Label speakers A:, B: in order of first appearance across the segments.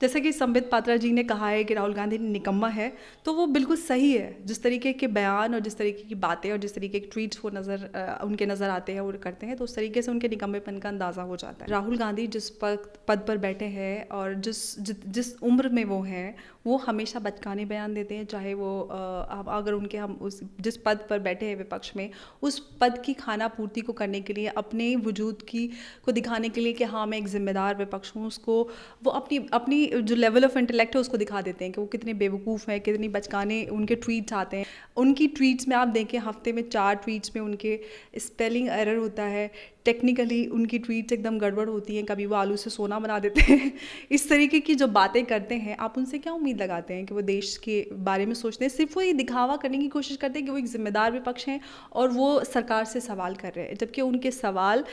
A: जैसे कि संबित पात्रा जी ने कहा है कि राहुल गांधी निकम्मा है, तो वो बिल्कुल सही है। जिस तरीके के बयान और जिस तरीके की बातें और जिस तरीके के ट्वीट्स वो उनके नज़र आते हैं, वो करते हैं, तो उस तरीके से उनके निकम्मेपन का अंदाज़ा हो जाता है। राहुल गांधी जिस पद पर बैठे हैं और जिस उम्र में वो हैं, वो हमेशा बचकाने बयान देते हैं। चाहे वो अगर उनके हम उस जिस पद पर बैठे हैं विपक्ष में, उस पद की खाना पूर्ति को करने के लिए, अपने वजूद को दिखाने के लिए कि हाँ मैं एक जिम्मेदार विपक्ष हूँ, उसको वो अपनी जो लेवल ऑफ इंटेलेक्ट है उसको दिखा देते हैं कि वो कितने बेवकूफ़ हैं, कितनी बचकाने उनके ट्वीट्स आते हैं। उनकी ट्वीट्स में आप देखें, हफ्ते में 4 ट्वीट्स में उनके स्पेलिंग एरर होता है, टेक्निकली उनकी ट्वीट्स एकदम गड़बड़ होती हैं, कभी वो आलू से सोना बना देते हैं। इस तरीके की जो बातें करते हैं, आप उनसे क्या उम्मीद लगाते हैं कि वो देश के बारे में सोचते हैं? सिर्फ वो ये दिखावा करने की कोशिश करते हैं कि वो एक जिम्मेदार विपक्ष हैं और वो सरकार से सवाल कर रहे हैं, जबकि उनके सवाल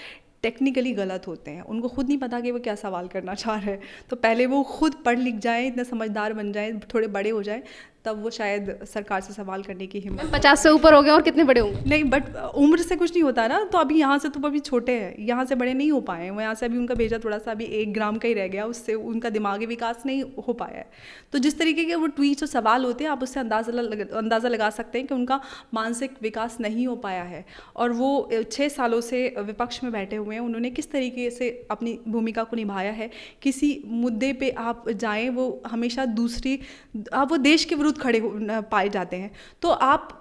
A: टेक्निकली गलत होते हैं। उनको खुद नहीं पता कि वो क्या सवाल करना चाह रहे हैं। तो पहले वो खुद पढ़ लिख जाएँ, इतने समझदार बन जाएँ, थोड़े बड़े हो जाएँ, तब वो शायद सरकार से सवाल करने की हिम्मत।
B: 50 से ऊपर हो गए और कितने बड़े होंगे?
A: नहीं, बट उम्र से कुछ नहीं होता ना। तो अभी यहाँ से तो अभी छोटे हैं, यहाँ से बड़े नहीं हो पाए हैं। वो यहाँ से अभी उनका भेजा थोड़ा सा अभी 1 ग्राम का ही रह गया, उससे उनका दिमागी विकास नहीं हो पाया है। तो जिस तरीके के वो ट्वीट्स और सवाल होते हैं, आप उससे अंदाज़ा लगा सकते हैं कि उनका मानसिक विकास नहीं हो पाया है। और वो 6 सालों से विपक्ष में बैठे हुए हैं, उन्होंने किस तरीके से अपनी भूमिका को निभाया है। किसी मुद्दे पे आप जाएँ, वो हमेशा वो देश के विरुद्ध खड़े पाए जाते हैं। तो आप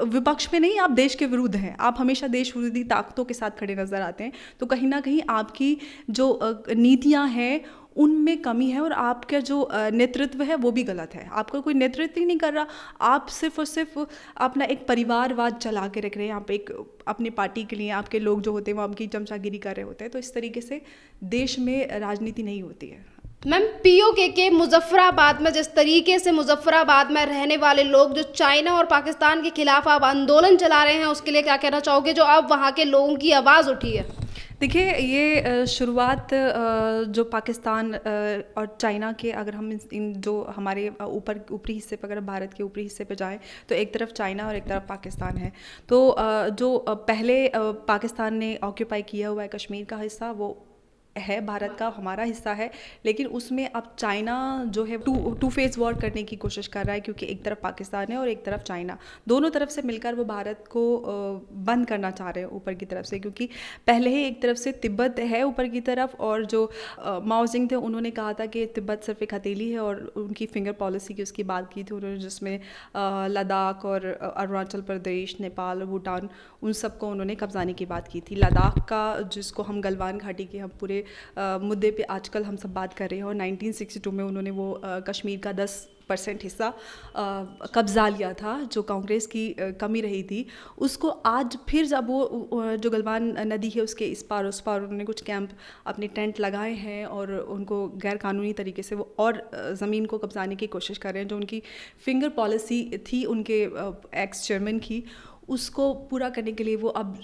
A: विपक्ष में नहीं, आप देश के विरुद्ध हैं। आप हमेशा देश विरोधी ताकतों के साथ खड़े नज़र आते हैं। तो कहीं ना कहीं आपकी जो नीतियां हैं उनमें कमी है, और आपका जो नेतृत्व है वो भी गलत है। आपका कोई नेतृत्व ही नहीं कर रहा, आप सिर्फ और सिर्फ अपना एक परिवारवाद चला के रख रहे हैं। आप एक अपनी पार्टी के लिए आपके लोग जो होते हैं वो आपकी चमचागिरी कर रहे होते हैं। तो इस तरीके से देश में राजनीति नहीं होती है।
B: मैम, पीओके के मुजफ्फराबाद में जिस तरीके से मुजफ्फराबाद में रहने वाले लोग जो चाइना और पाकिस्तान के खिलाफ अब आंदोलन चला रहे हैं, उसके लिए क्या कहना चाहोगे, जो अब वहाँ के लोगों की आवाज़ उठी है?
A: देखिए, ये शुरुआत जो पाकिस्तान और चाइना के, अगर हम इन जो हमारे ऊपरी हिस्से पर, अगर भारत के ऊपरी हिस्से पे जाएं, तो एक तरफ चाइना और एक तरफ पाकिस्तान है। तो जो पहले पाकिस्तान ने ऑक्यूपाई किया हुआ है कश्मीर का हिस्सा, वो है भारत का, हमारा हिस्सा है। लेकिन उसमें अब चाइना जो है टू फेस वॉर करने की कोशिश कर रहा है, क्योंकि एक तरफ पाकिस्तान है और एक तरफ चाइना, दोनों तरफ से मिलकर वो भारत को बंद करना चाह रहे हैं ऊपर की तरफ से। क्योंकि पहले ही एक तरफ से तिब्बत है ऊपर की तरफ, और जो माओ जिंग थे उन्होंने कहा था कि तिब्बत सिर्फ एक हथेली है, और उनकी फिंगर पॉलिसी की उसकी बात की थी उन्होंने, जिसमें लद्दाख और अरुणाचल प्रदेश, नेपाल और भूटान, उन सबको उन्होंने कब्जाने की बात की थी। लद्दाख का, जिसको हम गलवान घाटी के हम पूरे मुद्दे पे आजकल हम सब बात कर रहे हैं, और 1962 में उन्होंने वो कश्मीर का 10% हिस्सा कब्जा लिया था, जो कांग्रेस की कमी रही थी। उसको आज फिर जब वो जो गलवान नदी है उसके इस पार उस पार उन्होंने कुछ कैंप, अपने टेंट लगाए हैं, और उनको गैर कानूनी तरीके से वो और ज़मीन को कब्जाने की कोशिश कर रहे हैं। जो उनकी फिंगर पॉलिसी थी उनके एक्स चेयरमैन की, उसको पूरा करने के लिए वो अब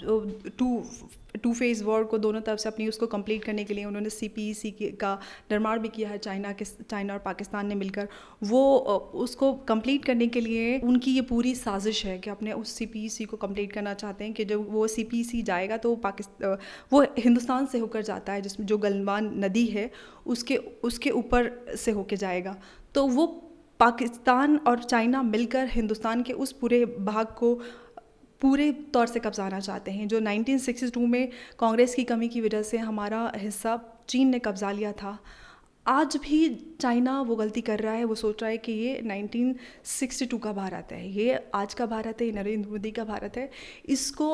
A: टू फेज़ वॉर को दोनों तरफ से अपनी उसको कंप्लीट करने के लिए उन्होंने CPEC का निर्माण भी किया है। चाइना और पाकिस्तान ने मिलकर वो उसको कंप्लीट करने के लिए उनकी ये पूरी साजिश है कि अपने उस CPEC को कंप्लीट करना चाहते हैं कि जब वो CPEC जाएगा तो वो हिंदुस्तान से होकर जाता है, जिसमें जो गलवान नदी है उसके ऊपर से होकर जाएगा। तो वो पाकिस्तान और चाइना मिलकर हिंदुस्तान के उस पूरे भाग को पूरे तौर से कब्जाना चाहते हैं। जो 1962 में कांग्रेस की कमी की वजह से हमारा हिस्सा चीन ने कब्जा लिया था, आज भी चाइना वो गलती कर रहा है। वो सोच रहा है कि ये 1962 का भारत है, ये आज का भारत है, ये नरेंद्र मोदी का भारत है। इसको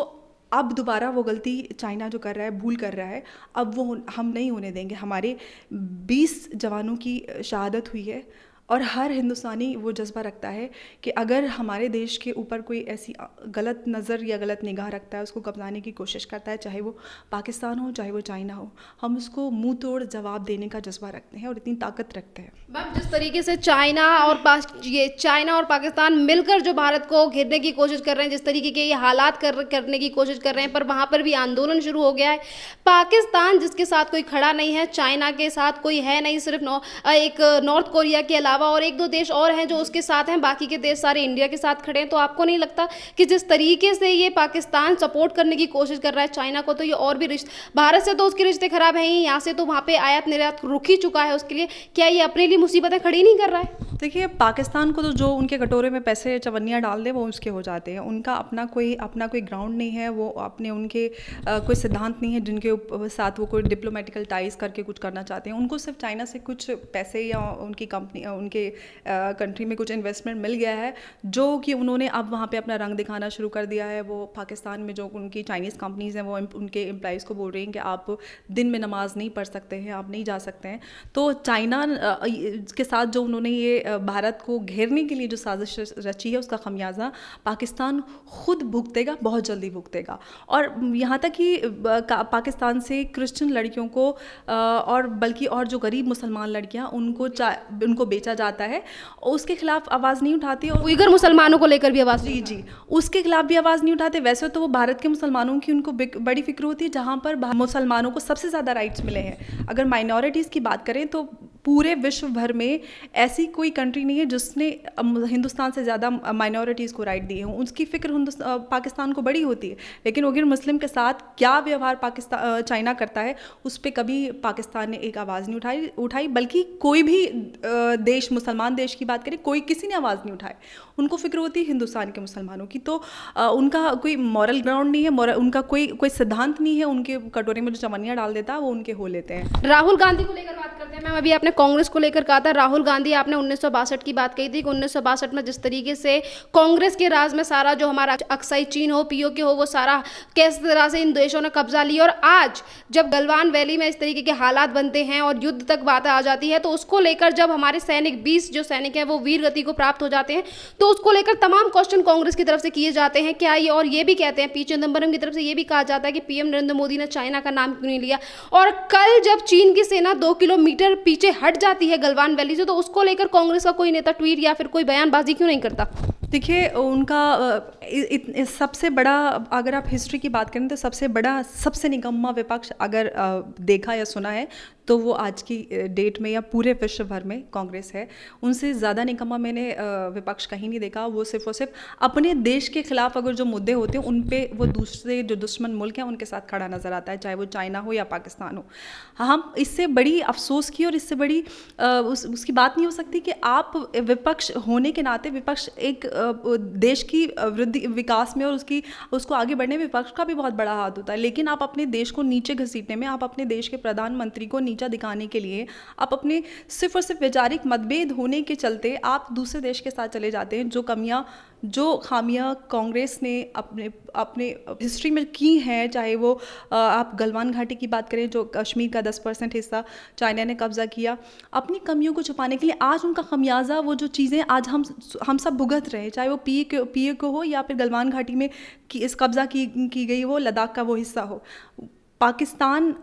A: अब दोबारा वो गलती चाइना जो कर रहा है, भूल कर रहा है, अब वो हम नहीं होने देंगे। हमारे 20 जवानों की शहादत हुई है, और हर हिंदुस्तानी वो जज्बा रखता है कि अगर हमारे देश के ऊपर कोई ऐसी गलत नज़र या गलत निगाह रखता है, उसको कब्जाने की कोशिश करता है, चाहे वो पाकिस्तान हो चाहे वो चाइना हो, हम उसको मुंह तोड़ जवाब देने का जज्बा रखते हैं और इतनी ताकत रखते हैं।
B: मैम, जिस तरीके से चाइना और पाकिस्तान मिलकर जो भारत को घेरने की कोशिश कर रहे हैं, जिस तरीके के ये हालात करने की कोशिश कर रहे हैं, पर वहाँ पर भी आंदोलन शुरू हो गया है। पाकिस्तान जिसके साथ कोई खड़ा नहीं है, चाइना के साथ कोई है नहीं, सिर्फ एक नॉर्थ कोरिया के अलावा अलावा और 1-2 देश और हैं जो उसके साथ हैं, बाकी के देश सारे इंडिया के साथ खड़े हैं। तो आपको नहीं लगता कि जिस तरीके से ये पाकिस्तान सपोर्ट करने की कोशिश कर रहा है चाइना को, तो ये और भी भारत से तो उसके रिश्ते खराब हैं ही, यहाँ से तो वहाँ पे आयात निर्यात रुक ही चुका है उसके लिए, क्या ये अपने लिए मुसीबतें खड़ी नहीं कर रहा है?
A: देखिए, पाकिस्तान को तो जो उनके कटोरे में पैसे चवन्नियाँ डाल दे वो उसके हो जाते हैं। उनका अपना कोई ग्राउंड नहीं है, वो अपने उनके कोई सिद्धांत नहीं है जिनके साथ वो कोई डिप्लोमेटिकल टाइज करके कुछ करना चाहते हैं। उनको सिर्फ चाइना से कुछ पैसे या उनकी कंपनी उनके कंट्री में कुछ इन्वेस्टमेंट मिल गया है, जो कि उन्होंने अब वहाँ पे अपना रंग दिखाना शुरू कर दिया है। वो पाकिस्तान में जो उनकी चाइनीज़ कंपनीज़ हैं वो उनके एम्प्लॉइज़ को बोल रही हैं कि आप दिन में नमाज नहीं पढ़ सकते हैं, आप नहीं जा सकते हैं। तो चाइना के साथ जो उन्होंने ये भारत को घेरने के लिए जो साजिश रची है, उसका खमियाजा पाकिस्तान खुद भुगतेगा, बहुत जल्दी भुगतेगा। और यहाँ तक कि पाकिस्तान से क्रिश्चियन लड़कियों को और बल्कि और जो गरीब मुसलमान लड़कियाँ उनको बेचा जाता है, उसके खिलाफ आवाज़ नहीं उठाती। और
B: उइगर मुसलमानों को लेकर भी आवाज़,
A: जी, उसके खिलाफ भी आवाज़ नहीं उठाते। वैसे तो वो भारत के मुसलमानों की उनको बड़ी फिक्र होती है, जहाँ पर मुसलमानों को सबसे ज़्यादा राइट्स मिले हैं। अगर माइनॉरिटीज़ की बात करें तो पूरे विश्व भर में ऐसी कोई कंट्री नहीं है जिसने हिंदुस्तान से ज़्यादा माइनॉरिटीज़ को राइट दिए हों। उसकी फ़िक्र पाकिस्तान को बड़ी होती है, लेकिन उइगर मुस्लिम के साथ क्या व्यवहार चाइना करता है, उस पर कभी पाकिस्तान ने एक आवाज़ नहीं उठाई। बल्कि कोई भी देश, मुसलमान देश की बात करें, किसी ने आवाज़ नहीं उठाई। उनको फिक्र होती है हिंदुस्तान के मुसलमानों की। तो उनका कोई मॉरल ग्राउंड नहीं है, उनका कोई सिद्धांत नहीं है। उनके कटोरे में जो चवन्नियाँ डाल देता है वो उनके हो लेते हैं।
B: राहुल गांधी को लेकर बात करते हैं मैम। अभी आपने कांग्रेस को लेकर कहा था, राहुल गांधी, आपने 1962 की बात कही थी कि 1962 में जिस तरीके से कांग्रेस के राज में सारा जो हमारा अक्साई चीन हो, पीओके हो, वो सारा किस तरह से इन देशों ने कब्जा लिया, और आज जब गलवान वैली में इस तरीके के हालात बनते हैं और युद्ध तक बात आ जाती है, तो उसको लेकर जब हमारे सैनिक 20 जो सैनिक हैं वो वीर गति को प्राप्त हो जाते हैं, तो उसको लेकर तमाम क्वेश्चन कांग्रेस की तरफ से किए जाते हैं। क्या ये, और ये भी कहते हैं, पी चिदंबरम की तरफ से ये भी कहा जाता है कि पीएम नरेंद्र मोदी ने चाइना का नाम क्यों नहीं लिया। और कल जब चीन की सेना 2 किलोमीटर पीछे हट जाती है गलवान वैली से, तो उसको लेकर कांग्रेस का कोई नेता ट्वीट या फिर कोई बयानबाजी क्यों नहीं करता?
A: देखिए, उनका सबसे बड़ा, अगर आप हिस्ट्री की बात करें तो सबसे बड़ा, सबसे निकम्मा विपक्ष अगर देखा या सुना है तो वो आज की डेट में या पूरे विश्व भर में कांग्रेस है। उनसे ज़्यादा निकम्मा मैंने विपक्ष कहीं नहीं देखा। वो सिर्फ और सिर्फ अपने देश के खिलाफ अगर जो मुद्दे होते हैं उन पे वो दूसरे जो दुश्मन मुल्क हैं उनके साथ खड़ा नज़र आता है, चाहे वो चाइना हो या पाकिस्तान हो। हम इससे बड़ी अफसोस की और इससे बड़ी उसकी बात नहीं हो सकती कि आप विपक्ष होने के नाते, विपक्ष एक देश की वृद्धि विकास में और उसको आगे बढ़ने में विपक्ष का भी बहुत बड़ा हाथ होता है। लेकिन आप अपने देश को नीचे घसीटने में, आप अपने देश के प्रधानमंत्री को नीचा दिखाने के लिए, आप अपने सिर्फ और सिर्फ वैचारिक मतभेद होने के चलते आप दूसरे देश के साथ चले जाते हैं। जो खामियां कांग्रेस ने अपने हिस्ट्री में की हैं, चाहे वो आप गलवान घाटी की बात करें, जो कश्मीर का 10% हिस्सा चाइना ने कब्जा किया, अपनी कमियों को छुपाने के लिए, आज उनका खमियाजा, वो जो चीज़ें आज हम सब भुगत रहे हैं, चाहे वो पीए को हो या फिर गलवान घाटी में इस कब्जा की गई हो, लद्दाख का वो हिस्सा हो। पाकिस्तान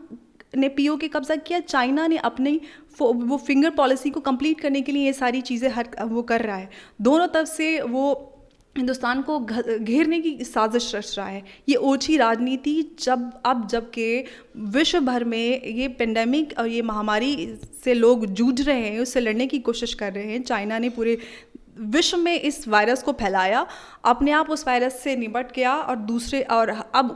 A: ने पीओ के कब्जा किया, चाइना ने अपनी वो फिंगर पॉलिसी को कंप्लीट करने के लिए ये सारी चीज़ें वो कर रहा है। दोनों तरफ से वो हिंदुस्तान को घेरने की साजिश रच रहा है। ये ओछी राजनीति जबकि विश्व भर में ये पेंडेमिक और ये महामारी से लोग जूझ रहे हैं, उससे लड़ने की कोशिश कर रहे हैं। चाइना ने पूरे विश्व में इस वायरस को फैलाया, अपने आप उस वायरस से निपट गया और अब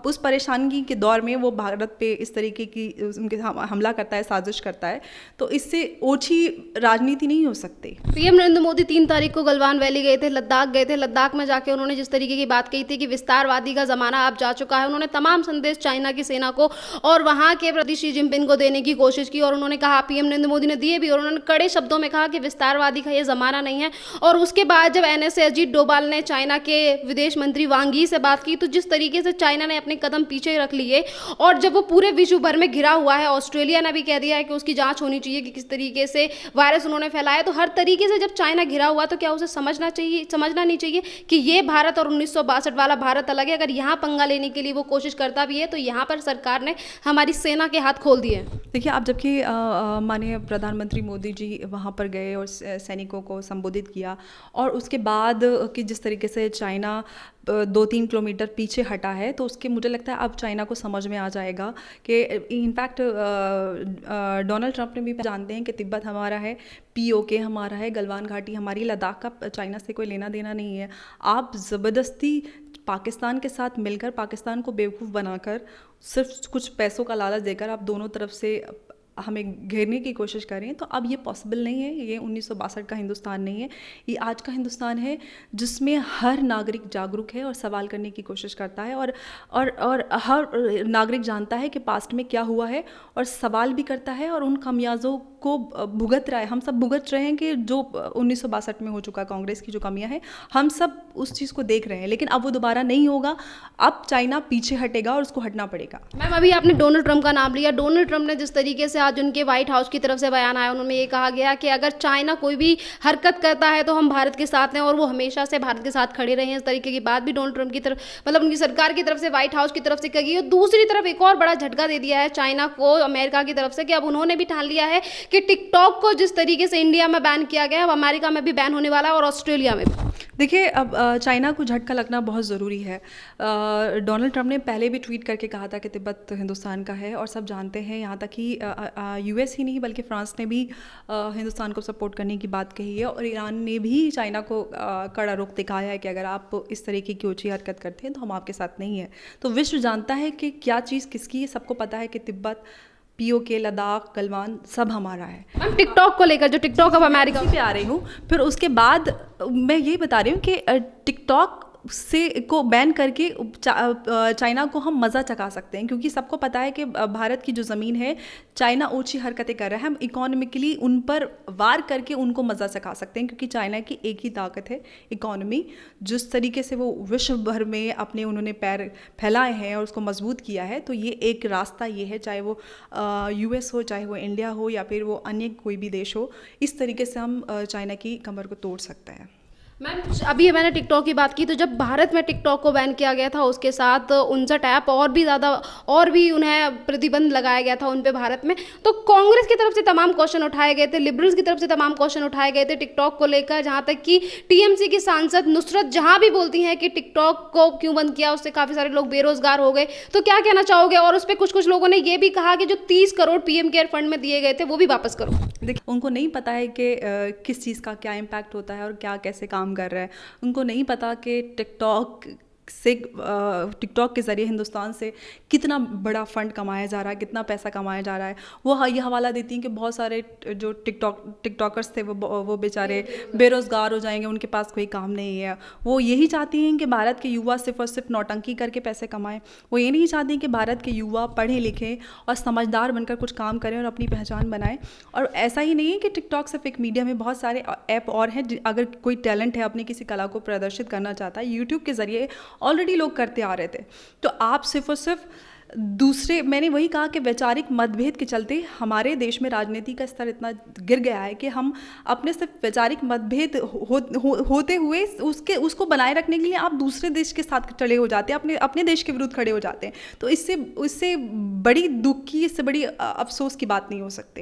A: उस परेशानी के दौर में वो भारत पे इस तरीके की उनके हमला करता है, साजिश करता है। तो इससे ओछी राजनीति नहीं हो सकती।
B: पीएम नरेंद्र मोदी 3 तारीख को गलवान वैली गए थे, लद्दाख में जाके उन्होंने जिस तरीके की बात कही थी कि विस्तारवादी का जमाना अब जा चुका है, उन्होंने तमाम संदेश चाइना की सेना को और वहाँ के प्रति शी जिनपिंग को देने की कोशिश की। और उन्होंने कहा, पीएम नरेंद्र मोदी ने दिए भी, और उन्होंने कड़े शब्दों में कहा कि विस्तारवादी का ये जमाना नहीं है। और उसके बाद जब एनएसए अजीत डोभाल ने चाइना के विदेश मंत्री वांग यी से बात की, तो जिस तरीके से चाइना ने अपने कदम पीछे रख लिए, और जब वो पूरे विश्व भर में घिरा हुआ है, ऑस्ट्रेलिया ने भी कह दिया है कि उसकी जांच होनी चाहिए कि किस तरीके से वायरस उन्होंने फैलाया, तो हर तरीके से जब चाइना घिरा हुआ तो क्या उसे समझना नहीं चाहिए कि ये भारत और 1962 वाला भारत अलग है। अगर यहाँ पंगा लेने के लिए वो कोशिश करता भी है तो यहाँ पर सरकार ने हमारी सेना के हाथ खोल दिए।
A: देखिए, आप जबकि माननीय प्रधानमंत्री मोदी जी वहाँ पर गए और सैनिकों को संबोधित किया, और उसके बाद कि जिस तरीके से चाइना 2-3 किलोमीटर पीछे हटा है, तो उसके मुझे लगता है अब चाइना को समझ में आ जाएगा कि इनफैक्ट डोनाल्ड ट्रंप ने भी जानते हैं कि तिब्बत हमारा है, POK हमारा है, गलवान घाटी हमारी, लद्दाख का चाइना से कोई लेना देना नहीं है। आप ज़बरदस्ती पाकिस्तान के साथ मिलकर पाकिस्तान को बेवकूफ़ बनाकर सिर्फ कुछ पैसों का लालच देकर आप दोनों तरफ से हमें घेरने की कोशिश करें, तो अब ये पॉसिबल नहीं है। ये 1962 का हिंदुस्तान नहीं है, ये आज का हिंदुस्तान है जिसमें हर नागरिक जागरूक है और सवाल करने की कोशिश करता है, और हर नागरिक जानता है कि पास्ट में क्या हुआ है और सवाल भी करता है और उन खामियाजों को भुगत रहा है। हम सब भुगत रहे हैं कि जो 1962 में हो चुका कांग्रेस की जो कमियां हैं, हम सब उस चीज़ को देख रहे हैं, लेकिन अब वो दोबारा नहीं होगा। अब चाइना पीछे हटेगा और उसको हटना पड़ेगा।
B: मैम, अभी आपने डोनाल्ड ट्रंप का नाम लिया। डोनाल्ड ट्रंप ने जिस तरीके से आज उनके व्हाइट हाउस की तरफ से बयान आया, उन्होंने ये कहा गया कि अगर चाइना कोई भी हरकत करता है तो हम भारत के साथ हैं, और वो हमेशा से भारत के साथ खड़े रहे हैं। इस तरीके की बात भी डोनाल्ड ट्रंप की तरफ, मतलब उनकी सरकार की तरफ से, व्हाइट हाउस की तरफ से कही है। दूसरी तरफ एक और बड़ा झटका दे दिया है चाइना को अमेरिका की तरफ से, कि अब उन्होंने भी ठान लिया है कि टिकटॉक को जिस तरीके से इंडिया में बैन किया गया है, अब अमेरिका में भी बैन होने वाला है और ऑस्ट्रेलिया में भी।
A: देखिए, अब चाइना को झटका लगना बहुत ज़रूरी है। डोनाल्ड ट्रंप ने पहले भी ट्वीट करके कहा था कि तिब्बत हिंदुस्तान का है, और सब जानते हैं, यहाँ तक कि US ही नहीं बल्कि फ्रांस ने भी हिंदुस्तान को सपोर्ट करने की बात कही है, और ईरान ने भी चाइना को कड़ा रुख दिखाया है कि अगर आप इस तरीके की ऊँची हरकत करते हैं तो हम आपके साथ नहीं हैं। तो विश्व जानता है कि क्या चीज़ किसकी है, सबको पता है कि तिब्बत, POK, लद्दाख, गलवान सब हमारा है।
B: मैम, टिकटॉक को लेकर, जो टिकटॉक अब अमेरिका
A: पे आ रही हूँ, फिर उसके बाद मैं यही बता रही हूँ कि टिकटॉक से को बैन करके चाइना को हम मज़ा चखा सकते हैं, क्योंकि सबको पता है कि भारत की जो ज़मीन है, चाइना ऊंची हरकतें कर रहा है, हम इकोनॉमिकली उन पर वार करके उनको मज़ा चखा सकते हैं, क्योंकि चाइना की एक ही ताकत है, इकोनॉमी। जिस तरीके से वो विश्व भर में अपने उन्होंने पैर फैलाए हैं और उसको मजबूत किया है, तो ये एक रास्ता ये है, चाहे वो US हो, चाहे वो इंडिया हो, या फिर वो अन्य कोई भी देश हो, इस तरीके से हम चाइना की कमर को तोड़ सकते हैं।
B: मैम, अभी मैंने टिकटॉक की बात की, तो जब भारत में टिकटॉक को बैन किया गया था, उसके साथ उनसे टैप और भी ज़्यादा, और भी उन्हें प्रतिबंध लगाया गया था उन पे भारत में, तो कांग्रेस की तरफ से तमाम क्वेश्चन उठाए गए थे, लिबरल्स की तरफ से तमाम क्वेश्चन उठाए गए थे टिकटॉक को लेकर, जहाँ तक कि TMC की सांसद नुसरत जहाँ भी बोलती हैं कि टिकटॉक को क्यों बंद किया, उससे काफ़ी सारे लोग बेरोजगार हो गए। तो क्या कहना चाहोगे? और उस पर कुछ लोगों ने ये भी कहा कि जो 30 करोड़ PM केयर फंड में दिए गए थे वो भी वापस करो।
A: देखिए, उनको नहीं पता है कि किस चीज़ का क्या इम्पैक्ट होता है और क्या कैसे काम कर रहा है। उनको नहीं पता कि टिकटॉक के ज़रिए हिंदुस्तान से कितना बड़ा फंड कमाया जा रहा है, कितना पैसा कमाया जा रहा है। वो ये हवाला देती हैं कि बहुत सारे जो टिकटॉकर्स थे वो बेचारे बेरोज़गार हो जाएंगे, उनके पास कोई काम नहीं है। वो यही चाहती हैं कि भारत के युवा सिर्फ और सिर्फ नौटंकी करके पैसे कमाएं। वो ये नहीं चाहती कि भारत के युवा पढ़ें लिखें और समझदार बनकर कुछ काम करें और अपनी पहचान बनाएं। और ऐसा ही नहीं है कि टिकटॉक सिर्फ एक मीडिया में, बहुत सारे ऐप और हैं। अगर कोई टैलेंट है, अपनी किसी कला को प्रदर्शित करना चाहता है, यूट्यूब के ज़रिए ऑलरेडी लोग करते आ रहे थे। तो आप सिर्फ और सिर्फ दूसरे, मैंने वही कहा कि वैचारिक मतभेद के चलते हमारे देश में राजनीति का स्तर इतना गिर गया है कि हम अपने सिर्फ वैचारिक मतभेद होते हुए उसको बनाए रखने के लिए आप दूसरे देश के साथ चले हो जाते हैं, अपने देश के विरुद्ध खड़े हो जाते हैं। तो इससे बड़ी दुख की, इससे बड़ी अफसोस की बात नहीं हो सकती।